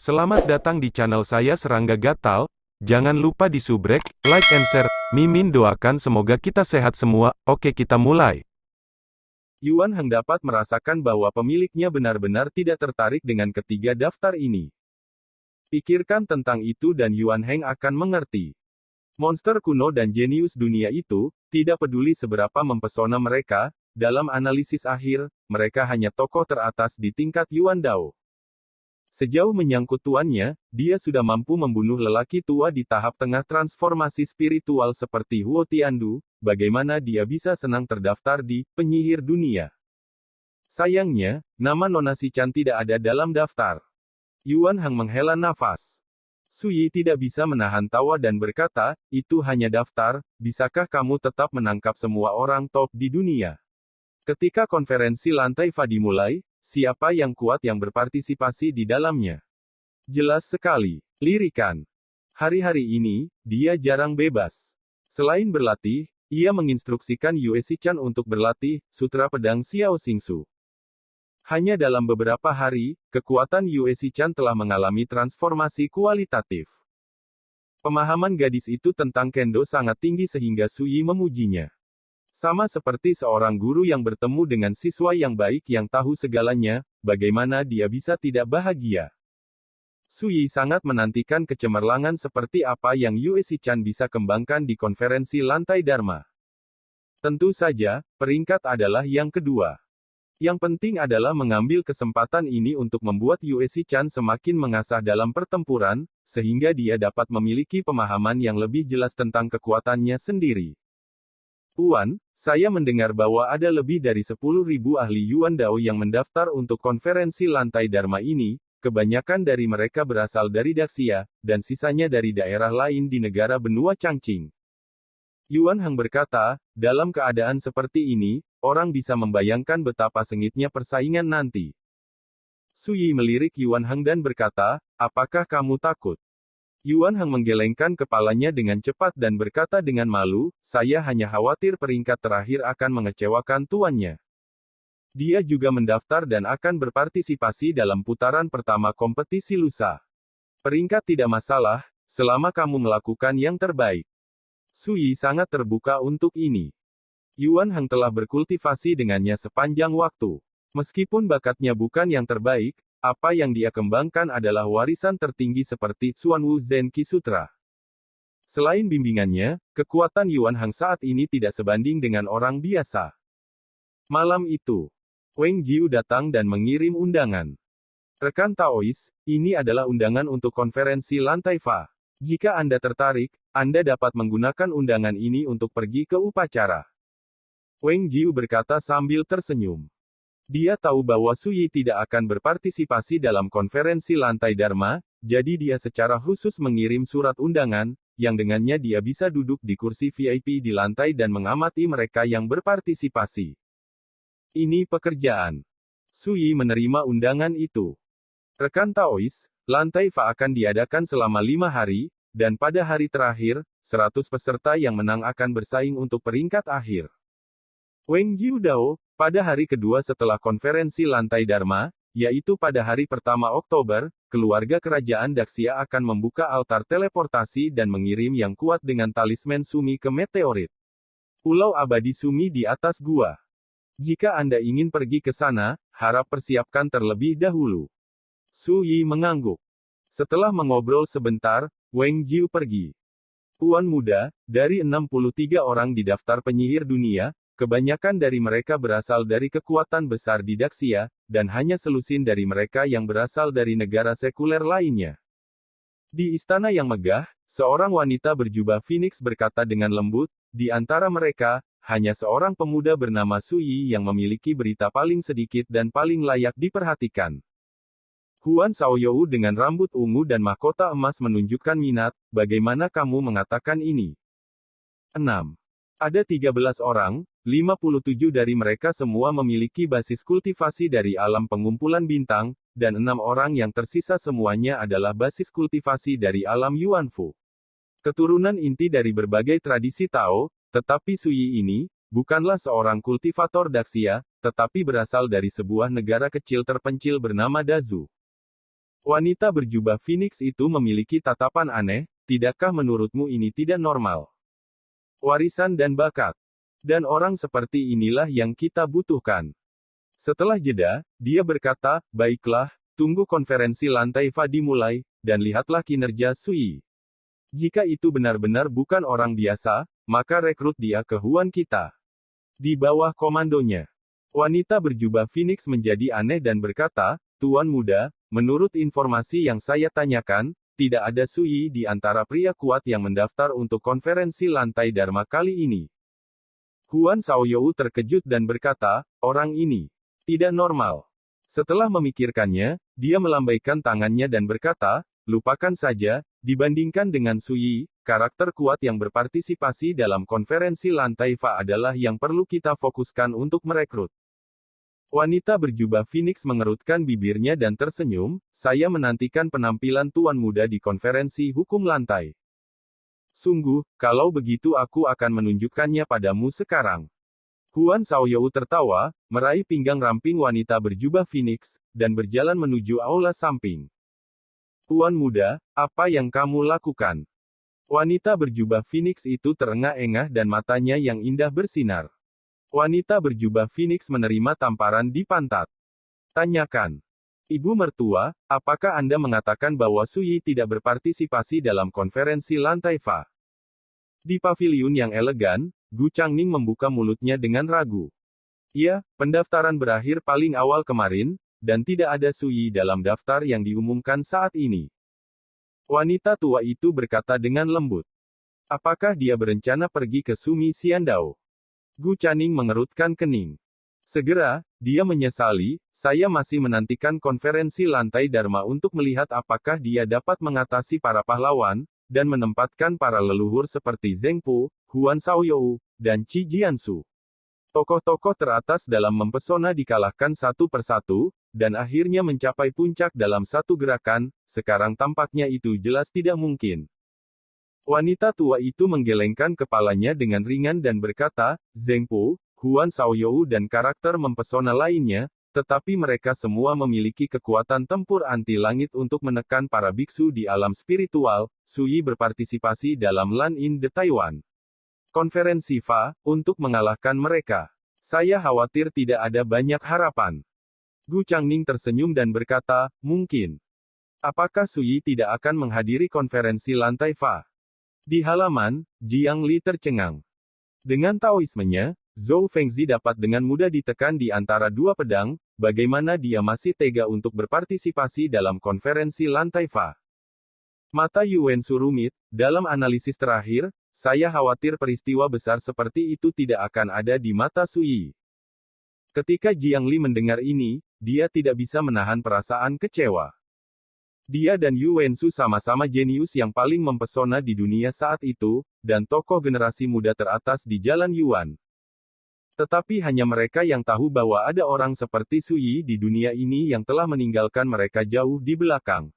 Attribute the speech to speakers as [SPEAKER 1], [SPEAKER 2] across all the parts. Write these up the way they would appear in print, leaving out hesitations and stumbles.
[SPEAKER 1] Selamat datang di channel saya Serangga Gatal. Jangan lupa di subrek, like and share. Mimin doakan semoga kita sehat semua. Oke, kita mulai.
[SPEAKER 2] Yuan Heng dapat merasakan bahwa pemiliknya benar-benar tidak tertarik dengan ketiga daftar ini. Pikirkan tentang itu dan Yuan Heng akan mengerti. Monster kuno dan jenius dunia itu, tidak peduli seberapa mempesona mereka, dalam analisis akhir, mereka hanya tokoh teratas di tingkat Yuan Dao. Sejauh menyangkut tuannya, dia sudah mampu membunuh lelaki tua di tahap tengah transformasi spiritual seperti Huo Tiandu, bagaimana dia bisa senang terdaftar di penyihir dunia. Sayangnya, nama Nona Sichan tidak ada dalam daftar. Yuan Heng menghela nafas. Suyi tidak bisa menahan tawa dan berkata, itu hanya daftar, bisakah kamu tetap menangkap semua orang top di dunia? Ketika konferensi lantai Fa dimulai, siapa yang kuat yang berpartisipasi di dalamnya? Jelas sekali. Lirikan. Hari-hari ini, dia jarang bebas. Selain berlatih, ia menginstruksikan Yue Sichan untuk berlatih, Sutra Pedang Xiao Xingsu. Hanya dalam beberapa hari, kekuatan Yue Sichan telah mengalami transformasi kualitatif. Pemahaman gadis itu tentang Kendo sangat tinggi sehingga Suyi memujinya. Sama seperti seorang guru yang bertemu dengan siswa yang baik yang tahu segalanya, bagaimana dia bisa tidak bahagia? Suyi sangat menantikan kecemerlangan seperti apa yang Yue Sichan bisa kembangkan di konferensi lantai Dharma. Tentu saja, peringkat adalah yang kedua. Yang penting adalah mengambil kesempatan ini untuk membuat Yue Sichan semakin mengasah dalam pertempuran, sehingga dia dapat memiliki pemahaman yang lebih jelas tentang kekuatannya sendiri. Tuan, saya mendengar bahwa ada lebih dari 10.000 ahli Yuan Dao yang mendaftar untuk konferensi lantai Dharma ini, kebanyakan dari mereka berasal dari Daxia, dan sisanya dari daerah lain di negara benua Changqing. Yuan Heng berkata, dalam keadaan seperti ini, orang bisa membayangkan betapa sengitnya persaingan nanti. Suyi melirik Yuan Heng dan berkata, apakah kamu takut? Yuan Heng menggelengkan kepalanya dengan cepat dan berkata dengan malu, saya hanya khawatir peringkat terakhir akan mengecewakan tuannya. Dia juga mendaftar dan akan berpartisipasi dalam putaran pertama kompetisi lusa. Peringkat tidak masalah, selama kamu melakukan yang terbaik. Suyi sangat terbuka untuk ini. Yuan Heng telah berkultivasi dengannya sepanjang waktu. Meskipun bakatnya bukan yang terbaik, apa yang dia kembangkan adalah warisan tertinggi seperti Xuanwu Zenki Sutra. Selain bimbingannya, kekuatan Yuan Heng saat ini tidak sebanding dengan orang biasa. Malam itu, Wang Jiu datang dan mengirim undangan. Rekan Taois, ini adalah undangan untuk konferensi lantai Fa. Jika Anda tertarik, Anda dapat menggunakan undangan ini untuk pergi ke upacara. Wang Jiu berkata sambil tersenyum. Dia tahu bahwa Suyi tidak akan berpartisipasi dalam konferensi lantai Dharma, jadi dia secara khusus mengirim surat undangan, yang dengannya dia bisa duduk di kursi VIP di lantai dan mengamati mereka yang berpartisipasi. Ini pekerjaan. Suyi menerima undangan itu. Rekan Taois, lantai Fa akan diadakan selama 5 hari, dan pada hari terakhir, 100 peserta yang menang akan bersaing untuk peringkat akhir. Wang Jiu Dao, pada hari kedua setelah konferensi lantai Dharma, yaitu pada hari pertama Oktober, keluarga kerajaan Daxia akan membuka altar teleportasi dan mengirim yang kuat dengan talisman Sumi ke meteorit. Pulau abadi Sumi di atas gua. Jika Anda ingin pergi ke sana, harap persiapkan terlebih dahulu. Su Yi mengangguk. Setelah mengobrol sebentar, Wang Jiu pergi. Tuan muda, dari 63 orang di daftar penyihir dunia, kebanyakan dari mereka berasal dari kekuatan besar di Daxia, dan hanya selusin dari mereka yang berasal dari negara sekuler lainnya. Di istana yang megah, seorang wanita berjubah Phoenix berkata dengan lembut, di antara mereka, hanya seorang pemuda bernama Suyi yang memiliki berita paling sedikit dan paling layak diperhatikan. Huan Shaoyou dengan rambut ungu dan mahkota emas menunjukkan minat, bagaimana kamu mengatakan ini? 6. Ada 13 orang, 57 dari mereka semua memiliki basis kultivasi dari alam pengumpulan bintang, dan 6 orang yang tersisa semuanya adalah basis kultivasi dari alam Yuanfu. Keturunan inti dari berbagai tradisi Tao, tetapi Suyi ini, bukanlah seorang kultivator Daxia, tetapi berasal dari sebuah negara kecil terpencil bernama Dazu. Wanita berjubah Phoenix itu memiliki tatapan aneh, tidakkah menurutmu ini tidak normal? Warisan dan bakat. Dan orang seperti inilah yang kita butuhkan. Setelah jeda, dia berkata, baiklah, tunggu konferensi lantai Fa dimulai, dan lihatlah kinerja Sui. Jika itu benar-benar bukan orang biasa, maka rekrut dia ke Huan kita. Di bawah komandonya. Wanita berjubah Phoenix menjadi aneh dan berkata, Tuan muda, menurut informasi yang saya tanyakan, tidak ada Sui di antara pria kuat yang mendaftar untuk konferensi lantai Dharma kali ini. Huan Shaoyou terkejut dan berkata, orang ini tidak normal. Setelah memikirkannya, dia melambaikan tangannya dan berkata, lupakan saja, dibandingkan dengan Sui, karakter kuat yang berpartisipasi dalam konferensi lantai Fa adalah yang perlu kita fokuskan untuk merekrut. Wanita berjubah Phoenix mengerutkan bibirnya dan tersenyum, saya menantikan penampilan tuan muda di konferensi hukum lantai. Sungguh, kalau begitu aku akan menunjukkannya padamu sekarang. Huan Shaoyou tertawa, meraih pinggang ramping wanita berjubah Phoenix, dan berjalan menuju aula samping. Tuan muda, apa yang kamu lakukan? Wanita berjubah Phoenix itu terengah-engah dan matanya yang indah bersinar. Wanita berjubah Phoenix menerima tamparan di pantat. Tanyakan. Ibu mertua, apakah Anda mengatakan bahwa Sui tidak berpartisipasi dalam konferensi lantai Fa? Di paviliun yang elegan, Gu Changning membuka mulutnya dengan ragu. Ya, pendaftaran berakhir paling awal kemarin, dan tidak ada Sui dalam daftar yang diumumkan saat ini. Wanita tua itu berkata dengan lembut. Apakah dia berencana pergi ke Sumi Xiandao? Gu Changning mengerutkan kening. Segera, dia menyesali, saya masih menantikan konferensi lantai Dharma untuk melihat apakah dia dapat mengatasi para pahlawan, dan menempatkan para leluhur seperti Zheng Po, Huan Shaoyou, dan Qi Jiansu. Tokoh-tokoh teratas dalam mempesona dikalahkan satu persatu, dan akhirnya mencapai puncak dalam satu gerakan, sekarang tampaknya itu jelas tidak mungkin. Wanita tua itu menggelengkan kepalanya dengan ringan dan berkata, Zheng Po, Huan Shaoyou dan karakter mempesona lainnya, tetapi mereka semua memiliki kekuatan tempur anti langit untuk menekan para biksu di alam spiritual. Sui berpartisipasi dalam Lan in the Taiwan Konferensi Fa, untuk mengalahkan mereka. Saya khawatir tidak ada banyak harapan. Gu Changning tersenyum dan berkata, mungkin. Apakah Sui tidak akan menghadiri konferensi lantai Fa? Di halaman, Jiang Li tercengang. Dengan Taoismenya, Zhou Fengzi dapat dengan mudah ditekan di antara dua pedang, bagaimana dia masih tega untuk berpartisipasi dalam konferensi lantai Fa? Mata Yuan surumit, dalam analisis terakhir, saya khawatir peristiwa besar seperti itu tidak akan ada di mata Sui. Ketika Jiang Li mendengar ini, dia tidak bisa menahan perasaan kecewa. Dia dan Yu Wensu sama-sama jenius yang paling mempesona di dunia saat itu, dan tokoh generasi muda teratas di Jalan Yuan. Tetapi hanya mereka yang tahu bahwa ada orang seperti Sui di dunia ini yang telah meninggalkan mereka jauh di belakang.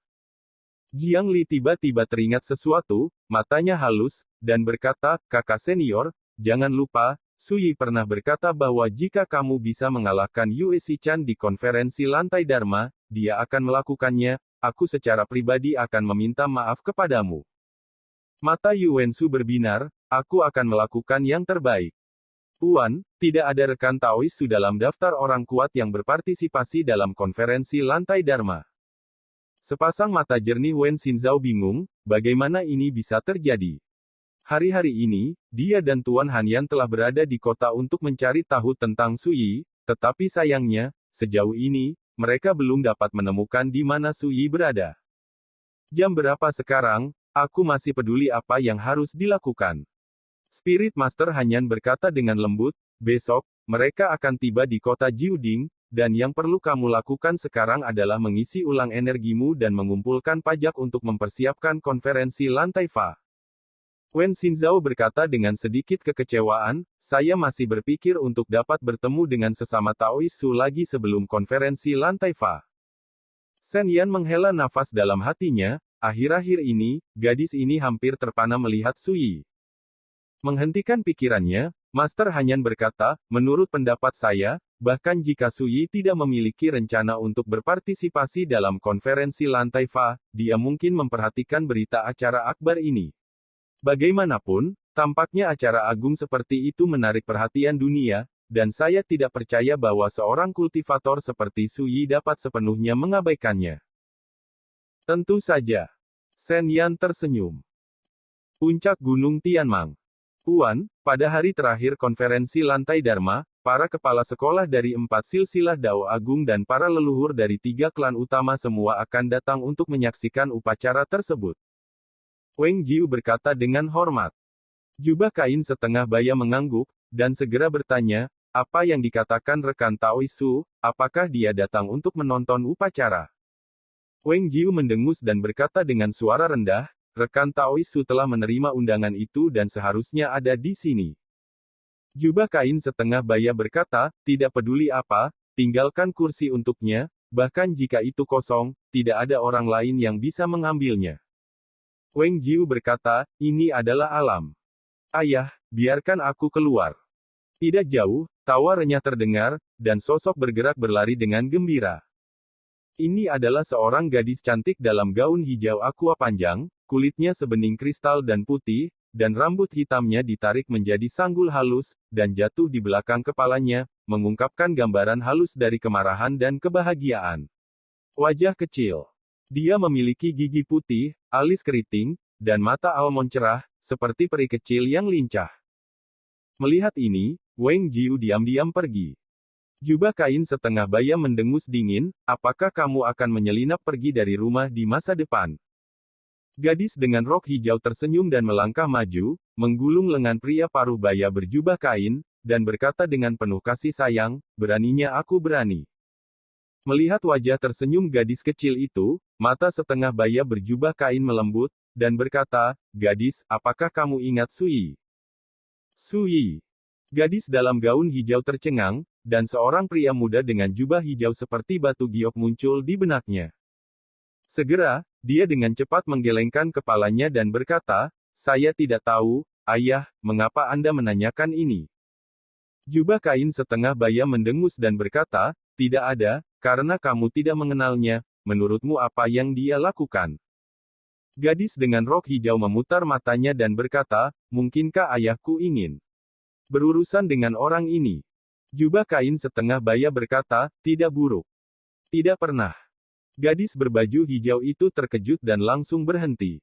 [SPEAKER 2] Jiang Li tiba-tiba teringat sesuatu, matanya halus, dan berkata, kakak senior, jangan lupa, Sui pernah berkata bahwa jika kamu bisa mengalahkan Yue Xichan di konferensi lantai Dharma, dia akan melakukannya. Aku secara pribadi akan meminta maaf kepadamu. Mata Yu Wensu berbinar, aku akan melakukan yang terbaik. Tuan, tidak ada rekan Taoisu dalam daftar orang kuat yang berpartisipasi dalam konferensi lantai Dharma. Sepasang mata jernih Wen Xinzhao bingung, bagaimana ini bisa terjadi. Hari-hari ini, dia dan Tuan Hanyan telah berada di kota untuk mencari tahu tentang Sui, tetapi sayangnya, sejauh ini, mereka belum dapat menemukan di mana Sui berada. Jam berapa sekarang? Aku masih peduli apa yang harus dilakukan. Spirit Master Hanyan berkata dengan lembut, besok, mereka akan tiba di kota Jiuding, dan yang perlu kamu lakukan sekarang adalah mengisi ulang energimu dan mengumpulkan pajak untuk mempersiapkan konferensi lantai Fa. Wen Xinzhao berkata dengan sedikit kekecewaan, saya masih berpikir untuk dapat bertemu dengan sesama Taoisu lagi sebelum konferensi lantai Fa. Shen Yan menghela nafas dalam hatinya, akhir-akhir ini, gadis ini hampir terpana melihat Sui. Menghentikan pikirannya, Master Hanyan berkata, menurut pendapat saya, bahkan jika Su Yi tidak memiliki rencana untuk berpartisipasi dalam konferensi lantai Fa, dia mungkin memperhatikan berita acara akbar ini. Bagaimanapun, tampaknya acara agung seperti itu menarik perhatian dunia, dan saya tidak percaya bahwa seorang kultivator seperti Su Yi dapat sepenuhnya mengabaikannya. Tentu saja. Shen Yan tersenyum. Puncak Gunung Tianmang. Puan, pada hari terakhir konferensi lantai Dharma, para kepala sekolah dari 4 silsilah Dao Agung dan para leluhur dari 3 klan utama semua akan datang untuk menyaksikan upacara tersebut. Wang Jiu berkata dengan hormat. Jubah kain setengah baya mengangguk, dan segera bertanya, apa yang dikatakan rekan Taoisu, apakah dia datang untuk menonton upacara? Wang Jiu mendengus dan berkata dengan suara rendah, rekan Taoisu telah menerima undangan itu dan seharusnya ada di sini. Jubah kain setengah baya berkata, tidak peduli apa, tinggalkan kursi untuknya, bahkan jika itu kosong, tidak ada orang lain yang bisa mengambilnya. Wang Jiu berkata, ini adalah alam. Ayah, biarkan aku keluar. Tidak jauh, tawa renyah terdengar, dan sosok bergerak berlari dengan gembira. Ini adalah seorang gadis cantik dalam gaun hijau aqua panjang, kulitnya sebening kristal dan putih, dan rambut hitamnya ditarik menjadi sanggul halus, dan jatuh di belakang kepalanya, mengungkapkan gambaran halus dari kemarahan dan kebahagiaan. Wajah kecil. Dia memiliki gigi putih, alis keriting, dan mata almond cerah, seperti peri kecil yang lincah. Melihat ini, Wang Jiu diam-diam pergi. Jubah kain setengah baya mendengus dingin, apakah kamu akan menyelinap pergi dari rumah di masa depan? Gadis dengan rok hijau tersenyum dan melangkah maju, menggulung lengan pria paruh baya berjubah kain, dan berkata dengan penuh kasih sayang, beraninya aku berani. Melihat wajah tersenyum gadis kecil itu, mata setengah baya berjubah kain melembut, dan berkata, gadis, apakah kamu ingat Su Yi? Su Yi. Gadis dalam gaun hijau tercengang, dan seorang pria muda dengan jubah hijau seperti batu giok muncul di benaknya. Segera, dia dengan cepat menggelengkan kepalanya dan berkata, saya tidak tahu, ayah, mengapa Anda menanyakan ini? Jubah kain setengah baya mendengus dan berkata, tidak ada, karena kamu tidak mengenalnya, menurutmu apa yang dia lakukan? Gadis dengan rok hijau memutar matanya dan berkata, mungkinkah ayahku ingin berurusan dengan orang ini? Jubah kain setengah baya berkata, tidak buruk. Tidak pernah. Gadis berbaju hijau itu terkejut dan langsung berhenti.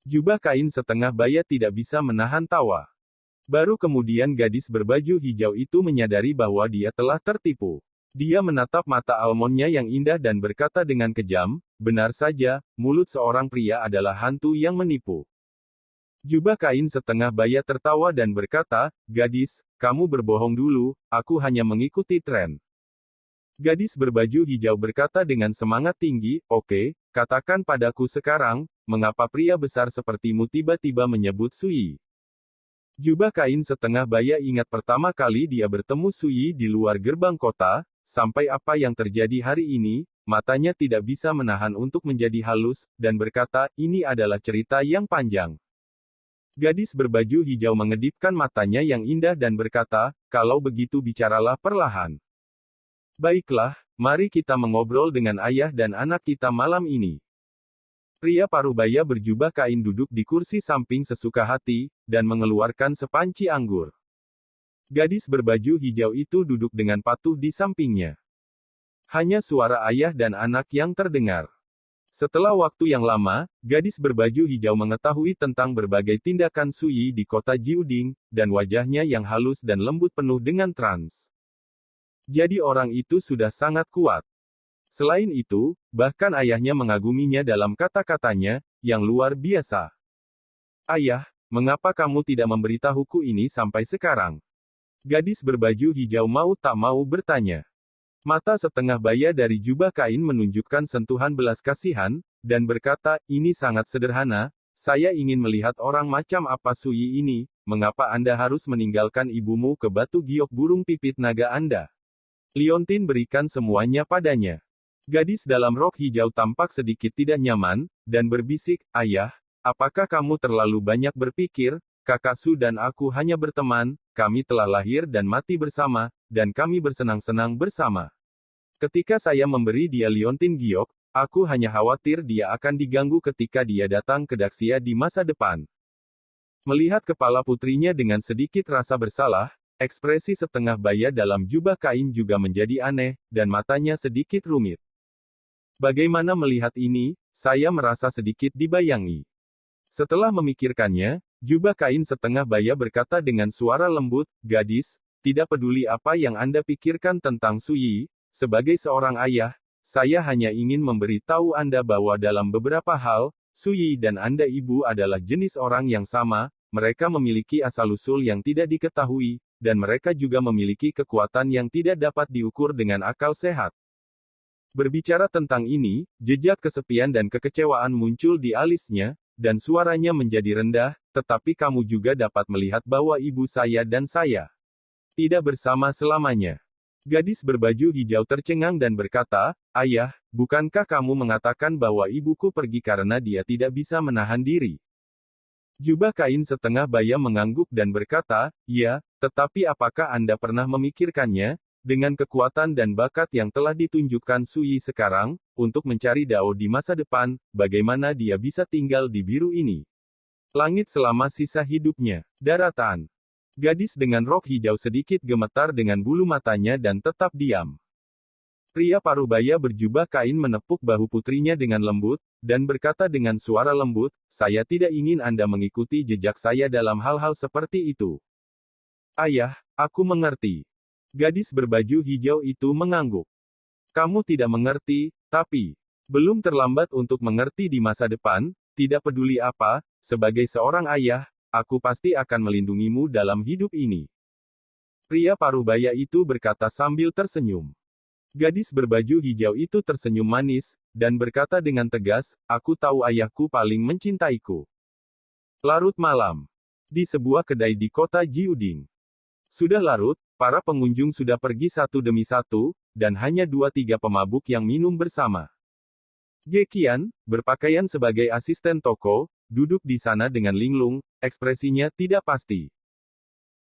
[SPEAKER 2] Jubah kain setengah baya tidak bisa menahan tawa. Baru kemudian gadis berbaju hijau itu menyadari bahwa dia telah tertipu. Dia menatap mata almondnya yang indah dan berkata dengan kejam, benar saja, mulut seorang pria adalah hantu yang menipu. Jubah kain setengah baya tertawa dan berkata, gadis, kamu berbohong dulu, aku hanya mengikuti tren. Gadis berbaju hijau berkata dengan semangat tinggi, oke, katakan padaku sekarang, mengapa pria besar sepertimu tiba-tiba menyebut Su Yi? Jubah kain setengah baya ingat pertama kali dia bertemu Su Yi di luar gerbang kota, sampai apa yang terjadi hari ini, matanya tidak bisa menahan untuk menjadi halus, dan berkata, ini adalah cerita yang panjang. Gadis berbaju hijau mengedipkan matanya yang indah dan berkata, kalau begitu bicaralah perlahan. Baiklah, mari kita mengobrol dengan ayah dan anak kita malam ini. Pria paruh baya berjubah kain duduk di kursi samping sesuka hati, dan mengeluarkan sepanci anggur. Gadis berbaju hijau itu duduk dengan patuh di sampingnya. Hanya suara ayah dan anak yang terdengar. Setelah waktu yang lama, gadis berbaju hijau mengetahui tentang berbagai tindakan Su Yi di kota Jiuding, dan wajahnya yang halus dan lembut penuh dengan trans. Jadi orang itu sudah sangat kuat. Selain itu, bahkan ayahnya mengaguminya dalam kata-katanya, yang luar biasa. Ayah, mengapa kamu tidak memberitahuku ini sampai sekarang? Gadis berbaju hijau mau tak mau bertanya. Mata setengah baya dari jubah kain menunjukkan sentuhan belas kasihan, dan berkata, ini sangat sederhana, saya ingin melihat orang macam apa Su Yi ini, mengapa Anda harus meninggalkan ibumu ke batu giok burung pipit naga Anda? Liontin berikan semuanya padanya. Gadis dalam rok hijau tampak sedikit tidak nyaman, dan berbisik, ayah, apakah kamu terlalu banyak berpikir, kakak Su dan aku hanya berteman, kami telah lahir dan mati bersama, dan kami bersenang-senang bersama. Ketika saya memberi dia liontin giok, aku hanya khawatir dia akan diganggu ketika dia datang ke Daxia di masa depan. Melihat kepala putrinya dengan sedikit rasa bersalah, ekspresi setengah baya dalam jubah kain juga menjadi aneh, dan matanya sedikit rumit. Bagaimana melihat ini, saya merasa sedikit dibayangi. Setelah memikirkannya, jubah kain setengah baya berkata dengan suara lembut, "Gadis, tidak peduli apa yang Anda pikirkan tentang Suyi, sebagai seorang ayah, saya hanya ingin memberitahu Anda bahwa dalam beberapa hal, Suyi dan Anda ibu adalah jenis orang yang sama, mereka memiliki asal-usul yang tidak diketahui, dan mereka juga memiliki kekuatan yang tidak dapat diukur dengan akal sehat." Berbicara tentang ini, jejak kesepian dan kekecewaan muncul di alisnya, dan suaranya menjadi rendah, "Tetapi kamu juga dapat melihat bahwa ibu saya dan saya tidak bersama selamanya." Gadis berbaju hijau tercengang dan berkata, "Ayah, bukankah kamu mengatakan bahwa ibuku pergi karena dia tidak bisa menahan diri?" Jubah kain setengah baya mengangguk dan berkata, "Ya, tetapi apakah Anda pernah memikirkannya? Dengan kekuatan dan bakat yang telah ditunjukkan Suyi sekarang, untuk mencari Dao di masa depan, bagaimana dia bisa tinggal di biru ini? Langit selama sisa hidupnya. Daratan." Gadis dengan rok hijau sedikit gemetar dengan bulu matanya dan tetap diam. Pria parubaya berjubah kain menepuk bahu putrinya dengan lembut, dan berkata dengan suara lembut, "Saya tidak ingin Anda mengikuti jejak saya dalam hal-hal seperti itu." "Ayah, aku mengerti." Gadis berbaju hijau itu mengangguk. "Kamu tidak mengerti, tapi belum terlambat untuk mengerti di masa depan, tidak peduli apa, sebagai seorang ayah, aku pasti akan melindungimu dalam hidup ini." Pria parubaya itu berkata sambil tersenyum. Gadis berbaju hijau itu tersenyum manis, dan berkata dengan tegas, "Aku tahu ayahku paling mencintaiku." Larut malam. Di sebuah kedai di kota Jiuding. Sudah larut, para pengunjung sudah pergi satu demi satu, dan hanya 2-3 pemabuk yang minum bersama. Gekian, berpakaian sebagai asisten toko, duduk di sana dengan linglung, ekspresinya tidak pasti.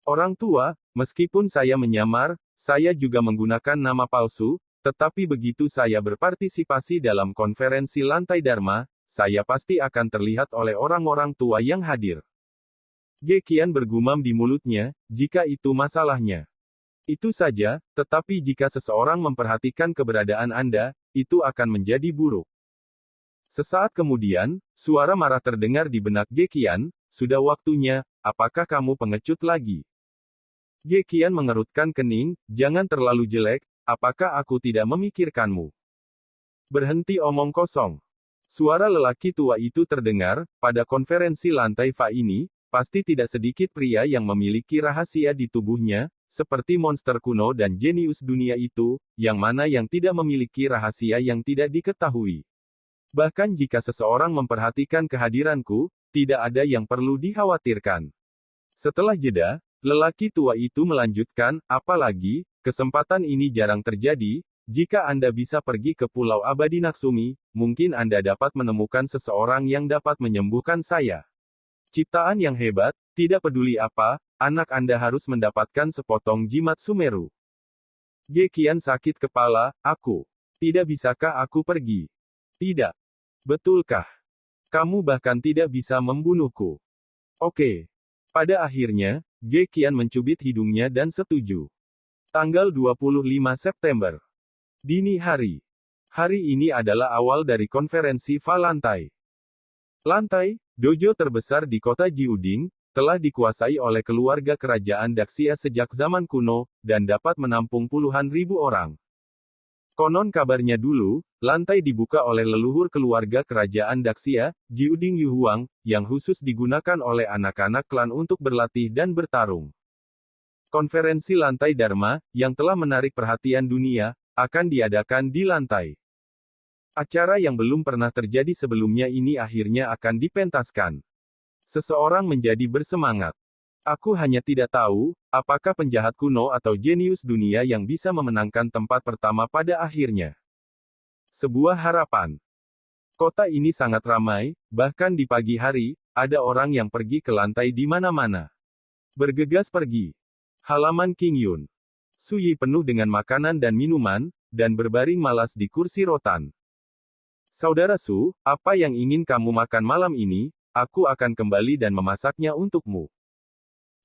[SPEAKER 2] "Orang tua, meskipun saya menyamar, saya juga menggunakan nama palsu, tetapi begitu saya berpartisipasi dalam konferensi lantai Dharma, saya pasti akan terlihat oleh orang-orang tua yang hadir." Gekian bergumam di mulutnya, "Jika itu masalahnya. Itu saja, tetapi jika seseorang memperhatikan keberadaan Anda, itu akan menjadi buruk." Sesaat kemudian, suara marah terdengar di benak Gekian, "Sudah waktunya, apakah kamu pengecut lagi?" Gekian mengerutkan kening, "Jangan terlalu jelek, apakah aku tidak memikirkanmu?" "Berhenti omong kosong." Suara lelaki tua itu terdengar, "Pada konferensi lantai Fa ini, pasti tidak sedikit pria yang memiliki rahasia di tubuhnya, seperti monster kuno dan jenius dunia itu, yang mana yang tidak memiliki rahasia yang tidak diketahui. Bahkan jika seseorang memperhatikan kehadiranku, tidak ada yang perlu dikhawatirkan." Setelah jeda, lelaki tua itu melanjutkan, "Apalagi, kesempatan ini jarang terjadi, jika Anda bisa pergi ke Pulau Abadi Naksumi, mungkin Anda dapat menemukan seseorang yang dapat menyembuhkan saya. Ciptaan yang hebat, tidak peduli apa, anak Anda harus mendapatkan sepotong jimat Sumeru." Gekian sakit kepala, "Aku. Tidak bisakah aku pergi?" "Tidak. Betulkah? Kamu bahkan tidak bisa membunuhku." "Oke." Pada akhirnya, Gekian mencubit hidungnya dan setuju. Tanggal 25 September. Dini hari. Hari ini adalah awal dari konferensi Fa Lantai. Lantai, dojo terbesar di kota Jiuding, telah dikuasai oleh keluarga kerajaan Daxia sejak zaman kuno, dan dapat menampung puluhan ribu orang. Konon kabarnya dulu, lantai dibuka oleh leluhur keluarga kerajaan Daxia, Jiuding Yuhuang, yang khusus digunakan oleh anak-anak klan untuk berlatih dan bertarung. Konferensi lantai Dharma, yang telah menarik perhatian dunia, akan diadakan di lantai. Acara yang belum pernah terjadi sebelumnya ini akhirnya akan dipentaskan. Seseorang menjadi bersemangat. "Aku hanya tidak tahu, apakah penjahat kuno atau jenius dunia yang bisa memenangkan tempat pertama pada akhirnya." Sebuah harapan. Kota ini sangat ramai, bahkan di pagi hari, ada orang yang pergi ke lantai di mana-mana. Bergegas pergi. Halaman King Yun. Su Yi penuh dengan makanan dan minuman, dan berbaring malas di kursi rotan. Saudara Su, apa yang ingin kamu makan malam ini? Aku akan kembali dan memasaknya untukmu.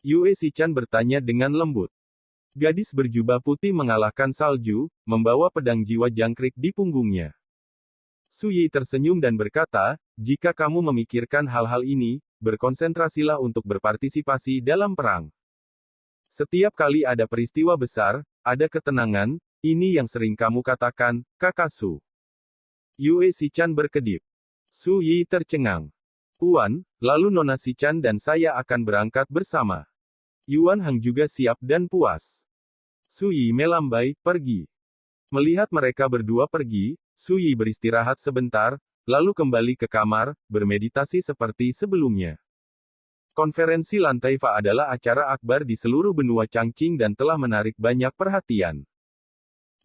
[SPEAKER 2] Yue Sichan bertanya dengan lembut. Gadis berjubah putih mengalahkan salju, membawa pedang jiwa jangkrik di punggungnya. Su Yi tersenyum dan berkata, jika kamu memikirkan hal-hal ini, berkonsentrasilah untuk berpartisipasi dalam perang. Setiap kali ada peristiwa besar, ada ketenangan, ini yang sering kamu katakan, Kakak Su. Yue Sichan berkedip. Su Yi tercengang. Tuan, lalu Nona Sichan dan saya akan berangkat bersama. Yuan Hang juga siap dan puas. Su Yi melambai, pergi. Melihat mereka berdua pergi, Su Yi beristirahat sebentar, lalu kembali ke kamar, bermeditasi seperti sebelumnya. Konferensi Lantai Fa adalah acara akbar di seluruh benua Changqing dan telah menarik banyak perhatian.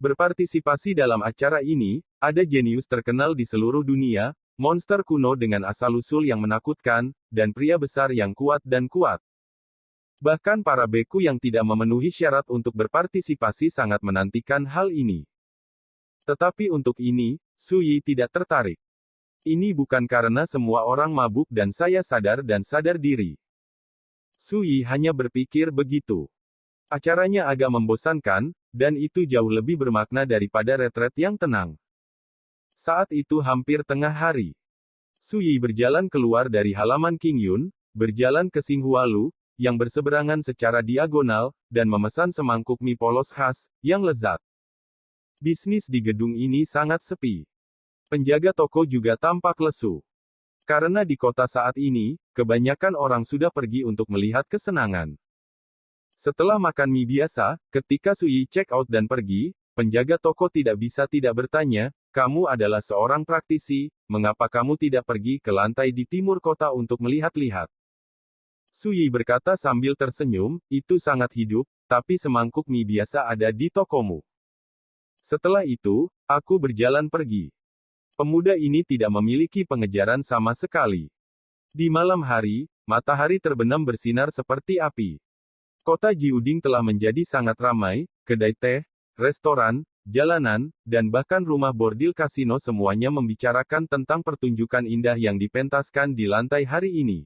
[SPEAKER 2] Berpartisipasi dalam acara ini, ada jenius terkenal di seluruh dunia, monster kuno dengan asal-usul yang menakutkan, dan pria besar yang kuat dan kuat. Bahkan para beku yang tidak memenuhi syarat untuk berpartisipasi sangat menantikan hal ini. Tetapi untuk ini, Su Yi tidak tertarik. Ini bukan karena semua orang mabuk dan saya sadar diri. Su Yi hanya berpikir begitu. Acaranya agak membosankan, dan itu jauh lebih bermakna daripada retret yang tenang. Saat itu hampir tengah hari. Su Yi berjalan keluar dari halaman King Yun, berjalan ke Xinghua Lu, yang berseberangan secara diagonal, dan memesan semangkuk mie polos khas, yang lezat. Bisnis di gedung ini sangat sepi. Penjaga toko juga tampak lesu. Karena di kota saat ini, kebanyakan orang sudah pergi untuk melihat kesenangan. Setelah makan mie biasa, ketika Su Yi check out dan pergi, penjaga toko tidak bisa tidak bertanya, kamu adalah seorang praktisi, mengapa kamu tidak pergi ke lantai di timur kota untuk melihat-lihat? Su Yi berkata sambil tersenyum, itu sangat hidup, tapi semangkuk mie biasa ada di tokomu. Setelah itu, aku berjalan pergi. Pemuda ini tidak memiliki pengejaran sama sekali. Di malam hari, matahari terbenam bersinar seperti api. Kota Jiuding telah menjadi sangat ramai, kedai teh, restoran, jalanan, dan bahkan rumah bordil kasino semuanya membicarakan tentang pertunjukan indah yang dipentaskan di lantai hari ini.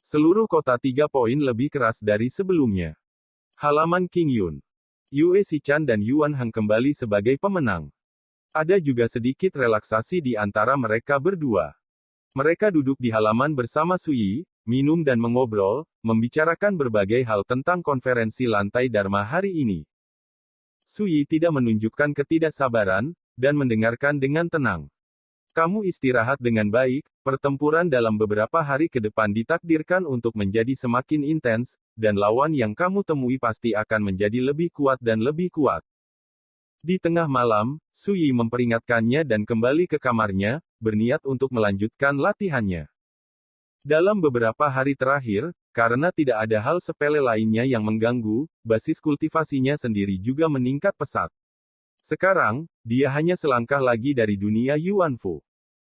[SPEAKER 2] Seluruh kota 3 poin lebih keras dari sebelumnya. Halaman King Yun. Yue Sichan dan Yuan Hang kembali sebagai pemenang. Ada juga sedikit relaksasi di antara mereka berdua. Mereka duduk di halaman bersama Su Yi, minum dan mengobrol, membicarakan berbagai hal tentang konferensi lantai Dharma hari ini. Su Yi tidak menunjukkan ketidaksabaran, dan mendengarkan dengan tenang. Kamu istirahat dengan baik, pertempuran dalam beberapa hari ke depan ditakdirkan untuk menjadi semakin intens, dan lawan yang kamu temui pasti akan menjadi lebih kuat dan lebih kuat. Di tengah malam, Su Yi memperingatkannya dan kembali ke kamarnya, berniat untuk melanjutkan latihannya. Dalam beberapa hari terakhir, karena tidak ada hal sepele lainnya yang mengganggu, basis kultivasinya sendiri juga meningkat pesat. Sekarang, dia hanya selangkah lagi dari dunia Yuanfu.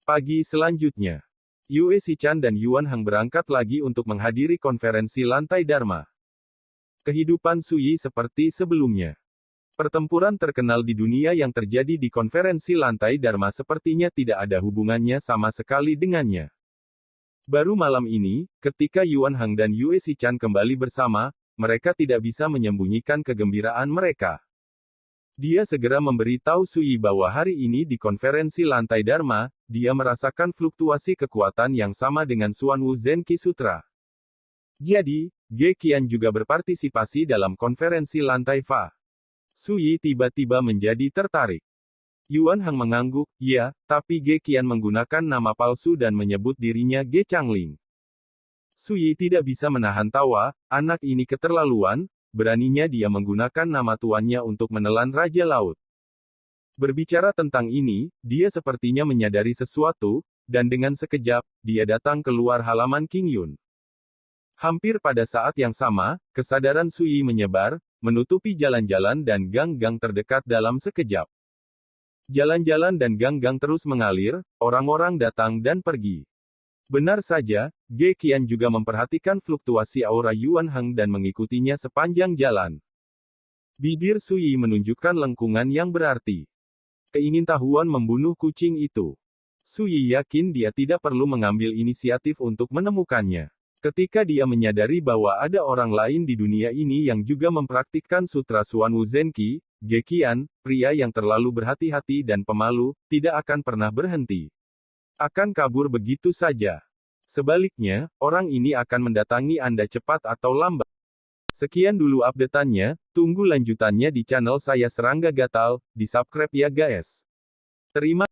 [SPEAKER 2] Pagi selanjutnya, Yue Sichan dan Yuan Hang berangkat lagi untuk menghadiri konferensi lantai Dharma. Kehidupan Su Yi seperti sebelumnya. Pertempuran terkenal di dunia yang terjadi di konferensi lantai Dharma sepertinya tidak ada hubungannya sama sekali dengannya. Baru malam ini, ketika Yuan Hang dan Yue Sichan kembali bersama, mereka tidak bisa menyembunyikan kegembiraan mereka. Dia segera memberitahu Su Yi bahwa hari ini di konferensi lantai Dharma, dia merasakan fluktuasi kekuatan yang sama dengan Xuanwu Zenki Sutra. Jadi, Ge Qian juga berpartisipasi dalam konferensi lantai Fa. Su Yi tiba-tiba menjadi tertarik. Yuan Hang mengangguk, ya, tapi Ge Qian menggunakan nama palsu dan menyebut dirinya Ge Changling. Su Yi tidak bisa menahan tawa, anak ini keterlaluan, beraninya dia menggunakan nama tuannya untuk menelan Raja Laut. Berbicara tentang ini, dia sepertinya menyadari sesuatu, dan dengan sekejap, dia datang keluar halaman King Yun. Hampir pada saat yang sama, kesadaran Su Yi menyebar, menutupi jalan-jalan dan gang-gang terdekat dalam sekejap. Jalan-jalan dan gang-gang terus mengalir, orang-orang datang dan pergi. Benar saja, Ge Qian juga memperhatikan fluktuasi aura Yuan Heng dan mengikutinya sepanjang jalan. Bibir Sui menunjukkan lengkungan yang berarti. Keingintahuan membunuh kucing itu. Sui yakin dia tidak perlu mengambil inisiatif untuk menemukannya. Ketika dia menyadari bahwa ada orang lain di dunia ini yang juga mempraktikkan Sutra Xuan Wu Zenqi, Ge Qian, pria yang terlalu berhati-hati dan pemalu, tidak akan pernah berhenti. Akan kabur begitu saja. Sebaliknya, orang ini akan mendatangi Anda cepat atau lambat. Sekian dulu update-annya, tunggu lanjutannya di channel saya Serangga Gatal, di subscribe ya guys. Terima